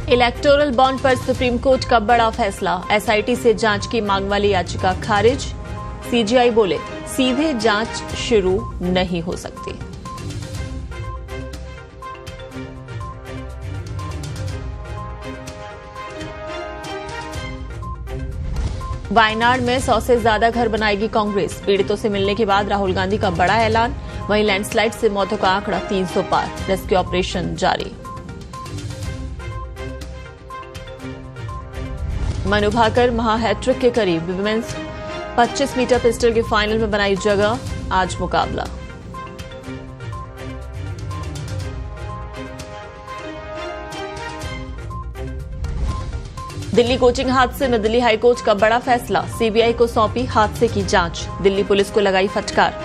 Electoral bond पर supreme court का बड़ा फैसला। एसआईटी से जांच की मांग वाली याचिका खारिज। सीजीआई बोले सीधे जांच शुरू नहीं हो सकती। वायनाड में 100 से ज्यादा घर बनाएगी कांग्रेस। पीड़ितों से मिलने के बाद राहुल गांधी का बड़ा ऐलान। वहीं लैंडस्लाइड से मौतों का आंकड़ा 300 पार। रेस्क्यू ऑपरेशन जारी। मनु भाकर महा हैट्रिक के करीब। विमेंस 25 मीटर पिस्टल के फाइनल में बनाई जगह। आज मुकाबला। दिल्ली कोचिंग हादसे में दिल्ली हाईकोर्ट का बड़ा फैसला। सीबीआई को सौंपी हादसे की जांच। दिल्ली पुलिस को लगाई फटकार।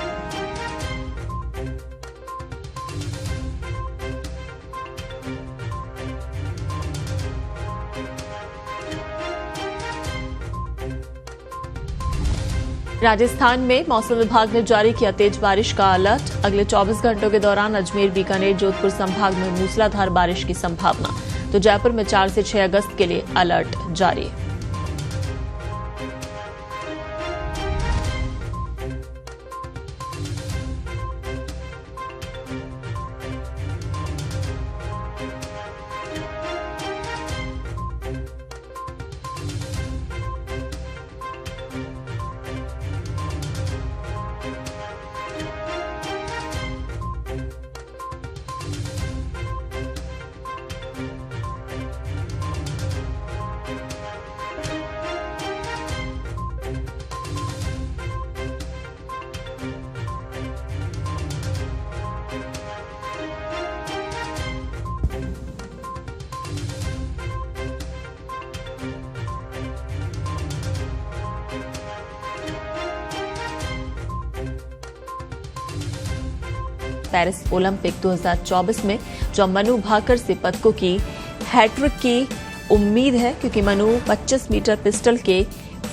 राजस्थान में मौसम विभाग ने जारी किया तेज बारिश का अलर्ट। अगले 24 घंटों के दौरान अजमेर, बीकानेर, जोधपुर संभाग में मूसलाधार बारिश की संभावना। तो जयपुर में 4 से 6 अगस्त के लिए अलर्ट जारी। पेरिस ओलंपिक 2024 में जो मनु भाकर से पदकों की हैट्रिक की उम्मीद है, क्योंकि मनु 25 मीटर पिस्टल के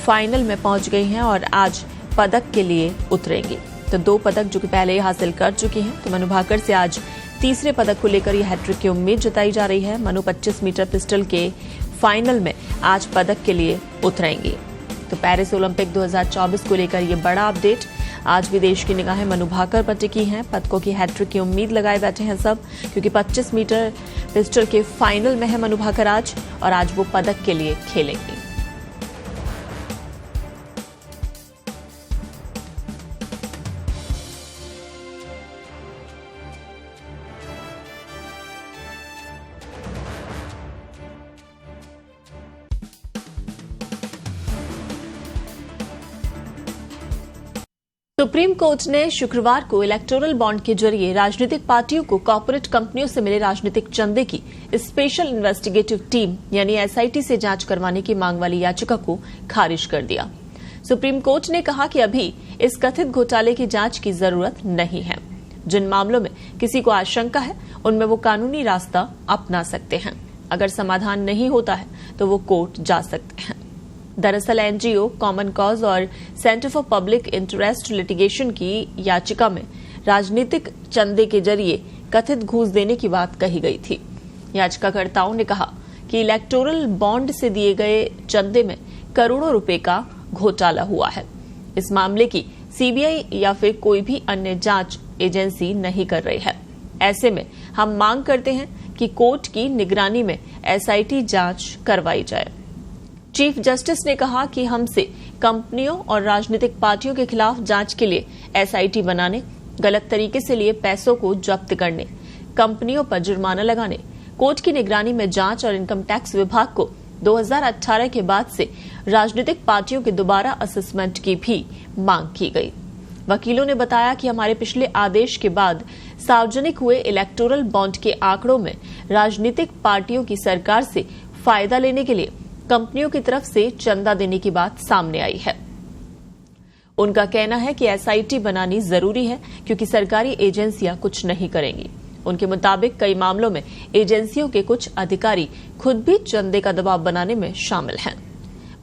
फाइनल में पहुंच गई हैं और आज पदक के लिए उतरेंगी। तो 2 पदक जो कि पहले ही हासिल कर चुकी हैं, तो मनु भाकर से आज तीसरे पदक को लेकर यह हैट्रिक की उम्मीद जताई जा रही है। मनु 25 मीटर पिस्टल के फाइनल में आज पदक के लिए उतरेंगी। तो पेरिस ओलंपिक 2024 को लेकर यह बड़ा अपडेट। आज भी देश की निगाहें मनु भाकर पर टिकी हैं। पदकों की हैट्रिक की उम्मीद लगाए बैठे हैं सब, क्योंकि 25 मीटर पिस्टल के फाइनल में है मनु भाकर आज, और आज वो पदक के लिए खेलेंगी। सुप्रीम कोर्ट ने शुक्रवार को इलेक्टोरल बॉन्ड के जरिए राजनीतिक पार्टियों को कॉर्पोरेट कंपनियों से मिले राजनीतिक चंदे की स्पेशल इन्वेस्टिगेटिव टीम यानी एसआईटी से जांच करवाने की मांग वाली याचिका को खारिज कर दिया। सुप्रीम कोर्ट ने कहा कि अभी इस कथित घोटाले की जांच की जरूरत नहीं है। जिन मामलों में किसी को आशंका है उनमें वो कानूनी रास्ता अपना सकते हैं। अगर समाधान नहीं होता है तो वो कोर्ट जा सकते हैं। दरअसल एनजीओ, कॉमन कॉज और centre for public interest litigation की याचिका में राजनीतिक चंदे के जरिए कथित घूस देने की बात कही गई थी। याचिकाकर्ताओं ने कहा कि इलेक्टोरल बॉन्ड से दिए गए चंदे में करोड़ों रुपए का घोटाला हुआ है। इस मामले की सीबीआई या फिर कोई भी अन्य जांच एजेंसी नहीं कर रही है। ऐसे में हम मांग करते हैं कि कोर्ट की निगरानी में एसआईटी जांच करवाई जाए। चीफ जस्टिस ने कहा कि हमसे कंपनियों और राजनीतिक पार्टियों के खिलाफ जांच के लिए एसआईटी बनाने, गलत तरीके से लिए पैसों को जब्त करने, कंपनियों पर जुर्माना लगाने, कोर्ट की निगरानी में जांच और इनकम टैक्स विभाग को 2018 के बाद से राजनीतिक पार्टियों के दोबारा असेसमेंट की भी मांग की गई। वकीलों ने बताया कि हमारे पिछले आदेश के बाद सार्वजनिक हुए इलेक्टोरल बॉन्ड के आंकड़ों में राजनीतिक पार्टियों की सरकार से फायदा लेने के लिए कंपनियों की तरफ से चंदा देने की बात सामने आई है। उनका कहना है कि एसआईटी बनानी जरूरी है, क्योंकि सरकारी एजेंसियां कुछ नहीं करेंगी। उनके मुताबिक कई मामलों में एजेंसियों के कुछ अधिकारी खुद भी चंदे का दबाव बनाने में शामिल हैं।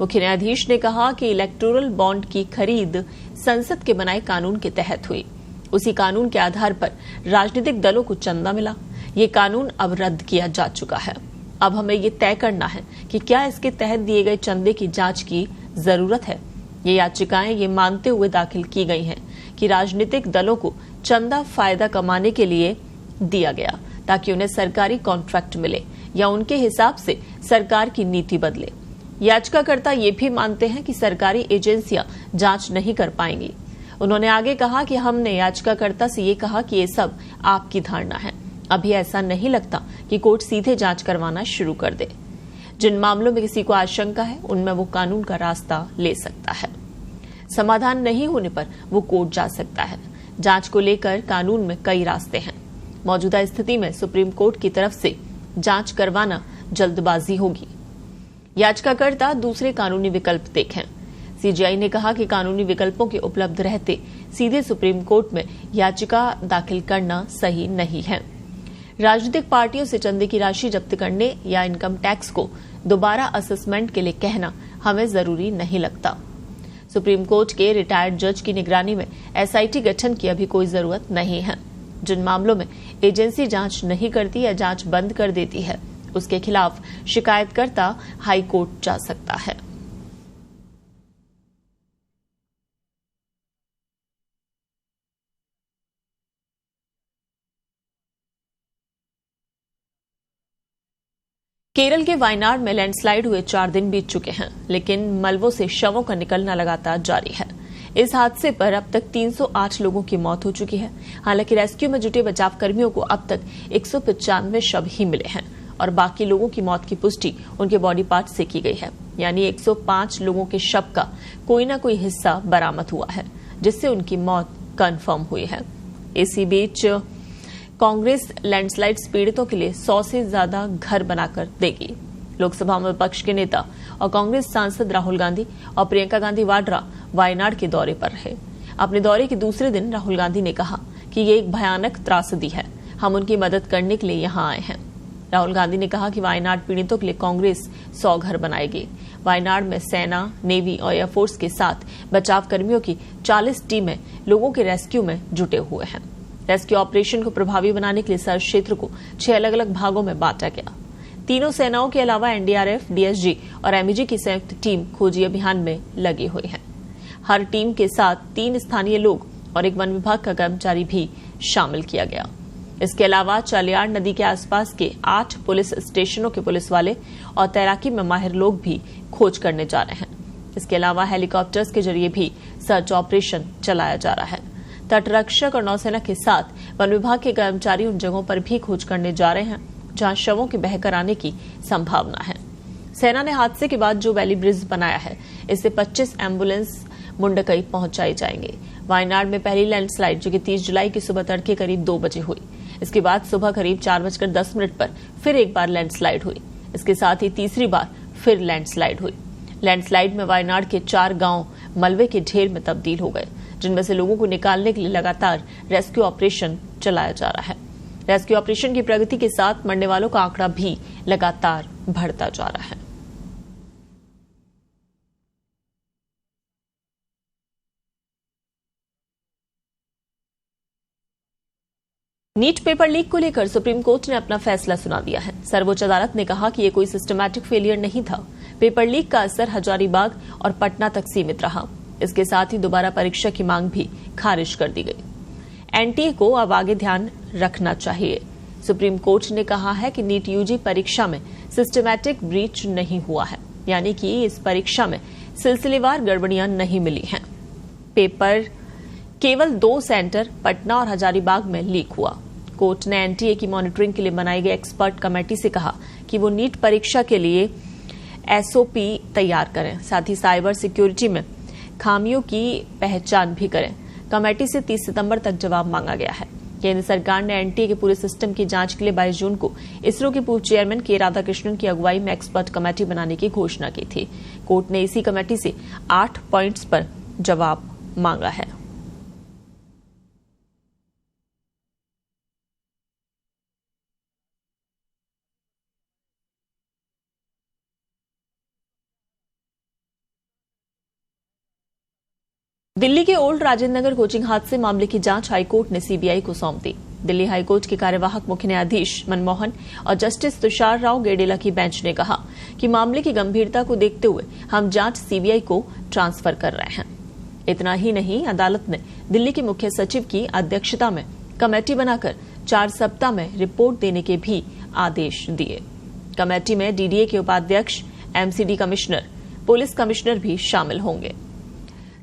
मुख्य न्यायाधीश ने कहा कि इलेक्टोरल बॉन्ड की खरीद संसद के बनाए कानून के तहत हुई। उसी कानून के आधार पर राजनीतिक दलों को चंदा मिला। ये कानून अब रद्द किया जा चुका है। अब हमें ये तय करना है कि क्या इसके तहत दिए गए चंदे की जांच की जरूरत है। ये याचिकाएं ये मानते हुए दाखिल की गई हैं कि राजनीतिक दलों को चंदा फायदा कमाने के लिए दिया गया ताकि उन्हें सरकारी कॉन्ट्रैक्ट मिले या उनके हिसाब से सरकार की नीति बदले। याचिकाकर्ता ये भी मानते हैं कि सरकारी एजेंसियां जांच नहीं कर पाएंगी। उन्होंने आगे कहा कि हमने याचिकाकर्ता से ये कहा कि ये सब आपकी धारणा है, अभी ऐसा नहीं लगता कि कोर्ट सीधे जांच करवाना शुरू कर दे। जिन मामलों में किसी को आशंका है उनमें वो कानून का रास्ता ले सकता है। समाधान नहीं होने पर वो कोर्ट जा सकता है। जांच को लेकर कानून में कई रास्ते हैं। मौजूदा स्थिति में सुप्रीम कोर्ट की तरफ से जांच करवाना जल्दबाजी होगी। याचिकाकर्ता दूसरे कानूनी विकल्प देखें। सीजीआई ने कहा कि कानूनी विकल्पों के उपलब्ध रहते सीधे सुप्रीम कोर्ट में याचिका दाखिल करना सही नहीं है। राजनीतिक पार्टियों से चंदे की राशि जब्त करने या इनकम टैक्स को दोबारा असेसमेंट के लिए कहना हमें जरूरी नहीं लगता। सुप्रीम कोर्ट के रिटायर्ड जज की निगरानी में एसआईटी गठन की अभी कोई जरूरत नहीं है। जिन मामलों में एजेंसी जांच नहीं करती या जांच बंद कर देती है उसके खिलाफ शिकायतकर्ता हाई कोर्ट जा सकता है। केरल के वायनाड में लैंडस्लाइड हुए 4 दिन बीत चुके हैं, लेकिन मलबों से शवों का निकलना लगातार जारी है। इस हादसे पर अब तक 308 लोगों की मौत हो चुकी है। हालांकि रेस्क्यू में जुटे बचाव कर्मियों को अब तक 195 शव ही मिले हैं और बाकी लोगों की मौत की पुष्टि उनके बॉडी पार्ट से की गई है। यानी 105 लोगों के शव का कोई न कोई हिस्सा बरामद हुआ है, जिससे उनकी मौत कन्फर्म हुई है। इसी बीच कांग्रेस लैंडस्लाइड पीड़ितों के लिए 100 से ज्यादा घर बनाकर देगी। लोकसभा में विपक्ष के नेता और कांग्रेस सांसद राहुल गांधी और प्रियंका गांधी वाड्रा वायनाड के दौरे पर रहे। अपने दौरे के दूसरे दिन राहुल गांधी ने कहा कि ये एक भयानक त्रासदी है, हम उनकी मदद करने के लिए यहाँ आए हैं। राहुल गांधी ने कहा कि वायनाड पीड़ितों के लिए कांग्रेस 100 घर बनाएगी। वायनाड में सेना, नेवी और एयरफोर्स के साथ बचाव कर्मियों की 40 टीमें लोगों के रेस्क्यू में जुटे हुए हैं। रेस्क्यू ऑपरेशन को प्रभावी बनाने के लिए सर्च क्षेत्र को 6 अलग अलग भागों में बांटा गया। तीनों सेनाओं के अलावा एनडीआरएफ, डीएसजी और एमईजी की संयुक्त टीम खोजी अभियान में लगी हुई है। हर टीम के साथ 3 स्थानीय लोग और एक वन विभाग का कर्मचारी भी शामिल किया गया। इसके अलावा चालियार नदी के आसपास के 8 पुलिस स्टेशनों के पुलिस वाले और तैराकी में माहिर लोग भी खोज करने जा रहे हैं। इसके अलावा हेलीकॉप्टर्स के जरिए भी सर्च ऑपरेशन चलाया जा रहा है। तटरक्षक और नौसेना के साथ वन विभाग के कर्मचारी उन जगहों पर भी खोज करने जा रहे हैं जहां शवों के बहकर आने की संभावना है। सेना ने हादसे के बाद जो वैली ब्रिज बनाया है, इससे 25 एम्बुलेंस मुंडकई पहुंचाई जाएंगे। वायनाड में पहली लैंडस्लाइड जो कि 30 जुलाई की सुबह तड़के करीब 2 बजे हुई। इसके बाद सुबह करीब 4:10 पर फिर एक बार लैंडस्लाइड हुई। इसके साथ ही तीसरी बार फिर लैंडस्लाइड हुई। लैंडस्लाइड में वायनाड के 4 गांव मलबे के ढेर में तब्दील हो गए, जिनमें से लोगों को निकालने के लिए लगातार रेस्क्यू ऑपरेशन चलाया जा रहा है। रेस्क्यू ऑपरेशन की प्रगति के साथ मरने वालों का आंकड़ा भी लगातार बढ़ता जा रहा है। नीट पेपर लीक को लेकर सुप्रीम कोर्ट ने अपना फैसला सुना दिया है। सर्वोच्च अदालत ने कहा कि यह कोई सिस्टमैटिक फेलियर नहीं था। पेपर लीक का असर हजारीबाग और पटना तक सीमित रहा। इसके साथ ही दोबारा परीक्षा की मांग भी खारिज कर दी गई। एनटीए को अब आगे ध्यान रखना चाहिए। सुप्रीम कोर्ट ने कहा है कि नीट यूजी परीक्षा में सिस्टमैटिक ब्रीच नहीं हुआ है, यानी कि इस परीक्षा में सिलसिलेवार गड़बड़ियां नहीं मिली हैं। पेपर केवल 2 सेंटर पटना और हजारीबाग में लीक हुआ। कोर्ट ने एनटीए की मॉनिटरिंग के लिए बनाई गई एक्सपर्ट कमेटी से कहा कि वो नीट परीक्षा के लिए एसओपी तैयार करें, साथ ही साइबर सिक्योरिटी में खामियों की पहचान भी करें। कमेटी से 30 सितंबर तक जवाब मांगा गया है। केंद्र सरकार ने एनटीए के पूरे सिस्टम की जांच के लिए 22 जून को इसरो के पूर्व चेयरमैन के राधाकृष्णन की अगुवाई में एक्सपर्ट कमेटी बनाने की घोषणा की थी। कोर्ट ने इसी कमेटी से 8 पॉइंट्स पर जवाब मांगा है। दिल्ली के ओल्ड राजेंद्र नगर कोचिंग हादसे मामले की जांच हाईकोर्ट ने सीबीआई को सौंप दी। दिल्ली हाईकोर्ट के कार्यवाहक मुख्य न्यायाधीश मनमोहन और जस्टिस तुषार राव गेडेला की बेंच ने कहा कि मामले की गंभीरता को देखते हुए हम जांच सीबीआई को ट्रांसफर कर रहे हैं। इतना ही नहीं, अदालत ने दिल्ली के मुख्य सचिव की अध्यक्षता में कमेटी बनाकर 4 सप्ताह में रिपोर्ट देने के भी आदेश दिए। कमेटी में डीडीए के उपाध्यक्ष, एमसीडी कमिश्नर, पुलिस कमिश्नर भी शामिल होंगे।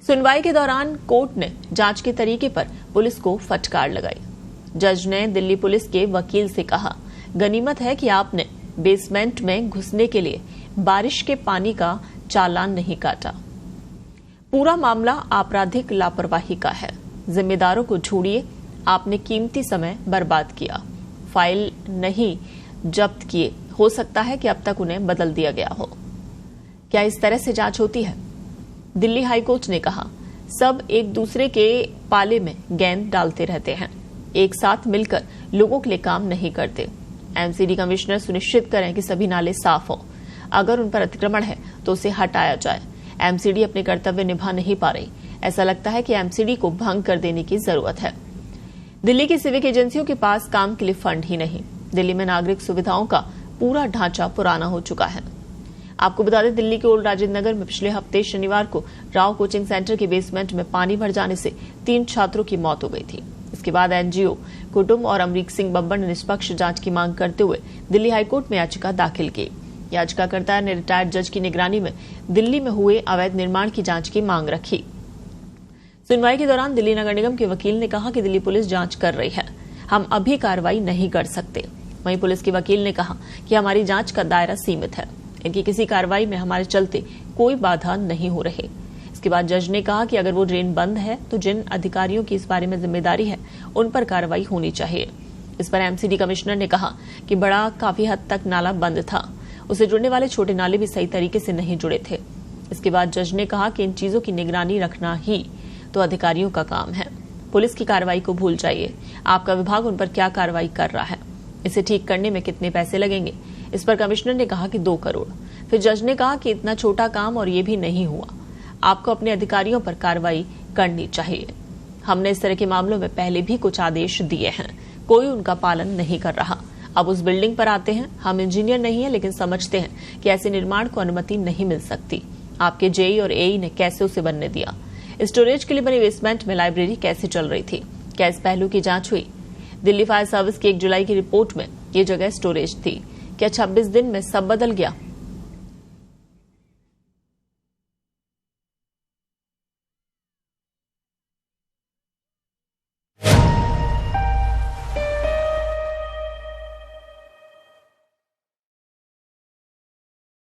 सुनवाई के दौरान कोर्ट ने जांच के तरीके पर पुलिस को फटकार लगाई। जज ने दिल्ली पुलिस के वकील से कहा, गनीमत है कि आपने बेसमेंट में घुसने के लिए बारिश के पानी का चालान नहीं काटा। पूरा मामला आपराधिक लापरवाही का है। जिम्मेदारों को ढूंढिए। आपने कीमती समय बर्बाद किया। फाइल नहीं जब्त किए, हो सकता है कि अब तक उन्हें बदल दिया गया हो। क्या इस तरह से जांच होती है? दिल्ली हाईकोर्ट ने कहा, सब एक दूसरे के पाले में गेंद डालते रहते हैं, एक साथ मिलकर लोगों के लिए काम नहीं करते। एमसीडी कमिश्नर सुनिश्चित करें कि सभी नाले साफ हों। अगर उन पर अतिक्रमण है तो उसे हटाया जाए। एमसीडी अपने कर्तव्य निभा नहीं पा रही। ऐसा लगता है कि एमसीडी को भंग कर देने की जरूरत है। दिल्ली की सिविक एजेंसियों के पास काम के लिए फंड ही नहीं। दिल्ली में नागरिक सुविधाओं का पूरा ढांचा पुराना हो चुका है। आपको बता दें, दिल्ली के ओल्ड राजेंद्र नगर में पिछले हफ्ते शनिवार को राव कोचिंग सेंटर के बेसमेंट में पानी भर जाने से 3 छात्रों की मौत हो गई थी। इसके बाद एनजीओ कुटुंब और अमरीक सिंह बब्बर ने निष्पक्ष जांच की मांग करते हुए दिल्ली हाईकोर्ट में याचिका दाखिल की। याचिकाकर्ता ने रिटायर्ड जज की निगरानी में दिल्ली में हुए अवैध निर्माण की जांच की मांग रखी। सुनवाई के दौरान दिल्ली नगर निगम के वकील ने कहा कि दिल्ली पुलिस जांच कर रही है, हम अभी कार्रवाई नहीं कर सकते। वहीं पुलिस के वकील ने कहा कि हमारी जांच का दायरा सीमित है, इनकी किसी कार्रवाई में हमारे चलते कोई बाधा नहीं हो रही। इसके बाद जज ने कहा कि अगर वो ड्रेन बंद है तो जिन अधिकारियों की इस बारे में जिम्मेदारी है उन पर कार्रवाई होनी चाहिए। इस पर एमसीडी कमिश्नर ने कहा कि बड़ा काफी हद तक नाला बंद था, उसे जुड़ने वाले छोटे नाले भी सही तरीके से नहीं जुड़े थे। इसके बाद जज ने कहा कि इन चीजों की निगरानी रखना ही तो अधिकारियों का काम है। पुलिस की कार्रवाई को भूल जाइए, आपका विभाग उन पर क्या कार्रवाई कर रहा है, इसे ठीक करने में कितने पैसे लगेंगे। इस पर कमिश्नर ने कहा कि 2 करोड़। फिर जज ने कहा कि इतना छोटा काम और ये भी नहीं हुआ, आपको अपने अधिकारियों पर कार्रवाई करनी चाहिए। हमने इस तरह के मामलों में पहले भी कुछ आदेश दिए हैं, कोई उनका पालन नहीं कर रहा। अब उस बिल्डिंग पर आते हैं। हम इंजीनियर नहीं है, लेकिन समझते हैं कि ऐसे निर्माण को अनुमति नहीं मिल सकती। आपके जेई और एई ने कैसे उसे बनने दिया? स्टोरेज के लिए बनी बेसमेंट में लाइब्रेरी कैसे चल रही थी? क्या इस पहलू की जांच हुई? दिल्ली फायर सर्विस की 1 जुलाई की रिपोर्ट में ये जगह स्टोरेज थी। क्या 26 दिन में सब बदल गया?